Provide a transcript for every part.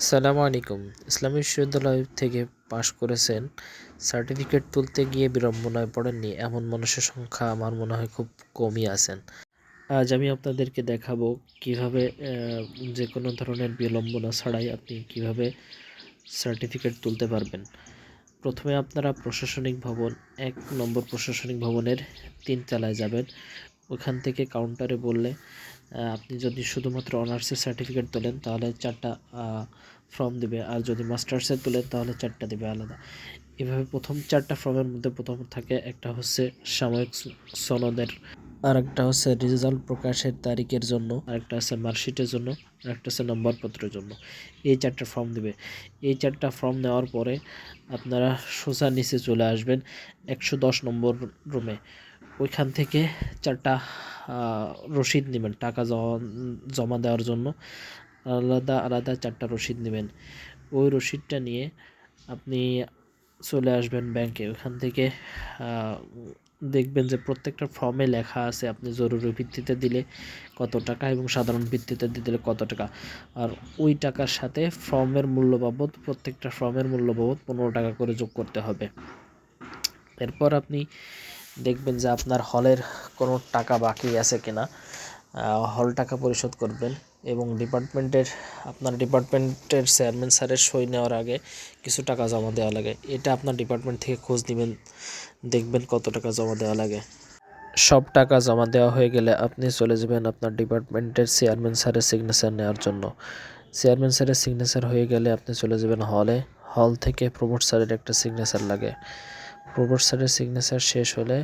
সালামু আলাইকুম। ইসলামী বিশ্ববিদ্যালয় থেকে পাশ করেছেন, সার্টিফিকেট তুলতে গিয়ে বিড়ম্বনায় পড়েননি এমন মানুষের সংখ্যা আমার মনে হয় খুব কমই আছেন। আজ আমি আপনাদেরকে দেখাবো কিভাবে যে কোনো ধরনের বিড়ম্বনা ছাড়াই আপনি কিভাবে সার্টিফিকেট তুলতে পারবেন। প্রথমে আপনারা প্রশাসনিক ভবন 1 নম্বর প্রশাসনিক ভবনের 3 তলায় যাবেন। ওখান থেকে কাউন্টারে বললে আপনি যদি শুধুমাত্র অনার্সের সার্টিফিকেট তোলেন তাহলে 4টা ফর্ম দেবে, আর যদি মাস্টার্সের তোলেন তাহলে 4টা দেবে আলাদা। এভাবে প্রথম 4টা ফর্মের মধ্যে প্রথম থাকে একটা হচ্ছে সাময়িক সনদের, আর একটা হচ্ছে রেজাল্ট প্রকাশের তারিখের জন্য, আরেকটা আছে মার্কশিটের জন্য, আরেকটা আছে নম্বরপত্রের জন্য। এই 4টা ফর্ম দেবে। এই 4টা ফর্ম নেওয়ার পরে আপনারা সোজা নিচে চলে আসবেন 110 নম্বর রুমে। ওইখান থেকে 4টা রসিদ নেবেন টাকা জমা দেওয়ার জন্য। আলাদা আলাদা 4টা রসিদ নেবেন। ওই রসিদটা নিয়ে আপনি চলে আসবেন ব্যাংকে। ওখান থেকে দেখবেন যে প্রত্যেকটা ফর্মে লেখা আছে আপনি জরুরি ভিত্তিতে দিলে কত টাকা এবং সাধারণ ভিত্তিতে দিলে কত টাকা, আর ওই টাকার সাথে ফর্মের মূল্য বাবদ প্রত্যেকটা ফর্মের মূল্য বাবদ 15 টাকা করে যোগ করতে হবে। এরপর আপনি দেখবেন যে আপনার হলের কোনো টাকা বাকি আছে কিনা, হল টাকা পরিশোধ করবেন এবং আপনার ডিপার্টমেন্টের চেয়ারম্যান স্যারের সই নেওয়ার আগে কিছু টাকা জমা দেওয়া লাগে। এটা আপনার ডিপার্টমেন্ট থেকে খোঁজ নেবেন, দেখবেন কত টাকা জমা দেওয়া লাগে। সব টাকা জমা দেওয়া হয়ে গেলে আপনি চলে যাবেন আপনার ডিপার্টমেন্টের চেয়ারম্যান স্যারের সিগনেচার নেওয়ার জন্য। চেয়ারম্যান স্যারের সিগনেচার হয়ে গেলে আপনি চলে যাবেন হলে। হল থেকে প্রমোট স্যারের একটা সিগনেচার লাগে। প্রমোট স্যারের সিগনেচার শেষ হলে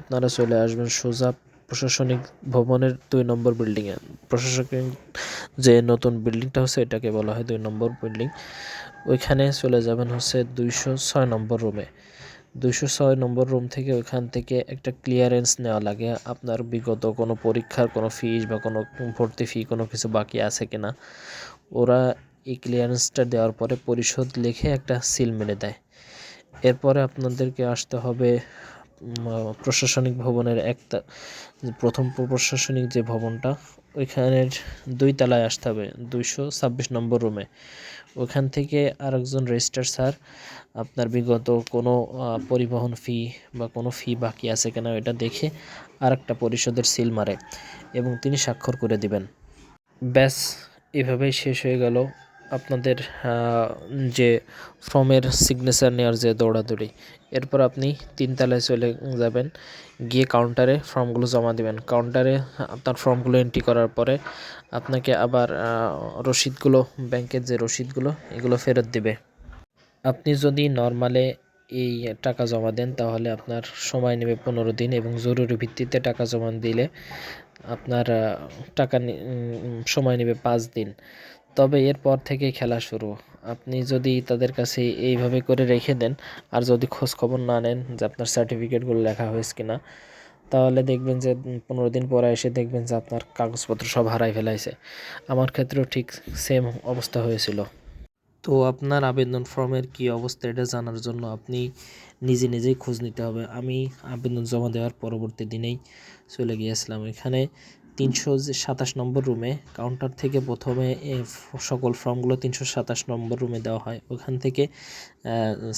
আপনারা চলে আসবেন সোজা প্রশাসনিক ভবনের 2 নম্বর বিল্ডিংয়ে। প্রশাসনিক যে নতুন বিল্ডিংটা হচ্ছে এটাকে বলা হয় 2 নম্বর বিল্ডিং। ওইখানে চলে যাবেন হচ্ছে 206 নম্বর রুমে। 206 নম্বর রুম থেকে ওইখান থেকে একটা ক্লিয়ারেন্স নেওয়া লাগে আপনার বিগত কোনো পরীক্ষার কোনো ফিস বা কোনো ভর্তি ফি কোনো কিছু বাকি আছে কিনা। ওরা এই ক্লিয়ারেন্সটা দেওয়ার পরে পরিশোধ লিখে একটা সিল মেরে দেয়। এরপরে আপনাদেরকে আসতে হবে প্রশাসনিক ভবনের প্রথম প্রশাসনিক যে ভবনটা ওইখানের 2 তলায় আসতে হবে 226 নম্বর রুমে। ওখান থেকে আরেকজন রেজিস্ট্রার স্যার আপনার বিগত কোনো পরিবহন ফি বা কোনো ফি বাকি আছে কিনা এটা দেখে আরেকটা পরিশোধের সিল মারে এবং তিনি স্বাক্ষর করে দিবেন। ব্যাস, এভাবেই শেষ হয়ে গেল আপনাদের যে ফর্মের সিগনেচার নেওয়ার যে দৌড়াদৌড়ি। এরপর আপনি 3 তলায় চলে যাবেন, গিয়ে কাউন্টারে ফর্মগুলো জমা দেবেন। কাউন্টারে আপনার ফর্মগুলো এন্ট্রি করার পরে আপনাকে আবার রসিদগুলো, ব্যাংকের যে রসিদগুলো এগুলো ফেরত দিবে। আপনি যদি নর্মালে এই টাকা জমা দেন তাহলে আপনার সময় নেবে 15 দিন এবং জরুরি ভিত্তিতে টাকা জমা দিলে আপনার সময় নেবে 5 দিন। তবে এরপর থেকেই খেলা শুরু। আপনি যদি তাদের কাছে এইভাবে করে রেখে দেন আর যদি খোঁজ খবর না নেন যে আপনার সার্টিফিকেটগুলো লেখা হয়েছে কিনা, তাহলে দেখবেন যে 15 দিন পরে এসে দেখবেন যে আপনার কাগজপত্র সব হারাই ফেলাইছে। আমার ক্ষেত্রেও ঠিক সেম অবস্থা হয়েছিল। তো আপনার আবেদন ফর্মের কি অবস্থা এটা জানার জন্য আপনি নিজে নিজেই খোঁজ নিতে হবে। আমি আবেদন জমা দেওয়ার পরবর্তী দিনেই চলে গিয়েছিলাম এখানে 327 নম্বর রুমে। কাউন্টার থেকে প্রথমে সকল ফর্মগুলো 327 নম্বর রুমে দেওয়া হয়। ওখান থেকে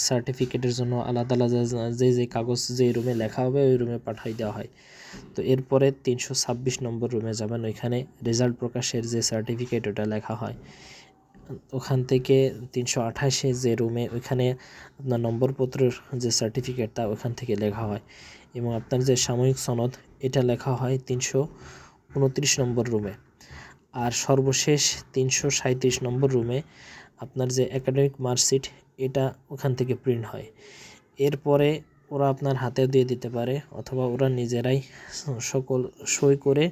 সার্টিফিকেটের জন্য আলাদা আলাদা যে কাগজ যে রুমে লেখা হবে ওই রুমে পাঠিয়ে দেওয়া হয়। তো এরপরে 326 নম্বর রুমে যাবেন, ওইখানে রেজাল্ট প্রকাশের যে সার্টিফিকেট ওটা লেখা হয়। ওখান থেকে 328 যে রুমে ওইখানে আপনার নম্বরপত্রের যে সার্টিফিকেট তা ওখান থেকে লেখা হয় এবং আপনার যে সাময়িক সনদ এটা লেখা হয় 329 নম্বর রুমে। আর সর্বশেষ 337 নম্বর রুমে আপনার যে একাডেমিক মার্কশিট এটা ওখান থেকে প্রিন্ট হয়। এরপরে ওরা আপনার হাতে দিয়ে দিতে পারে অথবা ওরা নিজেরাই সকল সই করে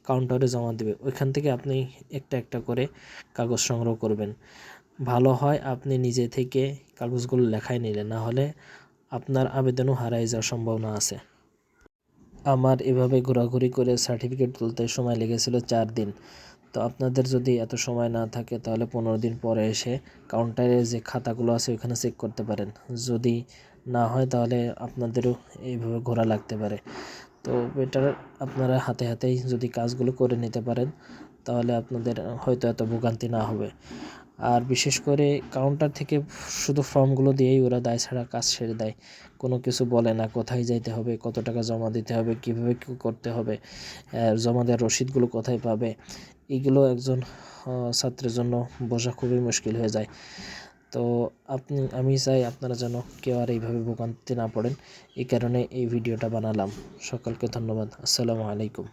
কাউন্টারে জমা দেবে। ওইখান থেকে আপনি একটা একটা করে কাগজ সংগ্রহ করবেন। ভালো হয় আপনি নিজে থেকে কাগজগুলো লেখায় নিলেন, না হলে আপনার আবেদনও হারাই যাওয়ার সম্ভাবনা আছে। আমার এভাবে ঘোরাঘুরি করে সার্টিফিকেট তুলতে সময় লেগেছিল 4 দিন। তো আপনাদের যদি এত সময় না থাকে তাহলে 15 দিন পরে এসে কাউন্টারে যে খাতাগুলো আছে ওখানে চেক করতে পারেন। যদি না হয় তাহলে আপনাদেরও এইভাবে ঘোরা লাগতে পারে। তো বেটার আপনারা হাতে হাতেই যদি কাজগুলো করে নিতে পারেন তাহলে আপনাদের হয়তো এত ভোগান্তি না হবে। আর বিশেষ করে কাউন্টার থেকে শুধু ফর্মগুলো দিয়েই ওরা দায় ছাড়া কাজ ছেড়ে দেয়, কোনো কিছু বলে না, কোথায় যাইতে হবে, কত টাকা জমা দিতে হবে, কীভাবে কী করতে হবে, জমা দেওয়ার রসিদগুলো কোথায় পাবে, এগুলো একজন ছাত্রের জন্য বোঝা খুবই মুশকিল হয়ে যায়। তো আমি চাই আপনারা যেন কেউ আর এইভাবে ভোগান্তি না পড়েন, এই কারণে এই ভিডিওটা বানালাম। সকলকে ধন্যবাদ। আসসালামু আলাইকুম।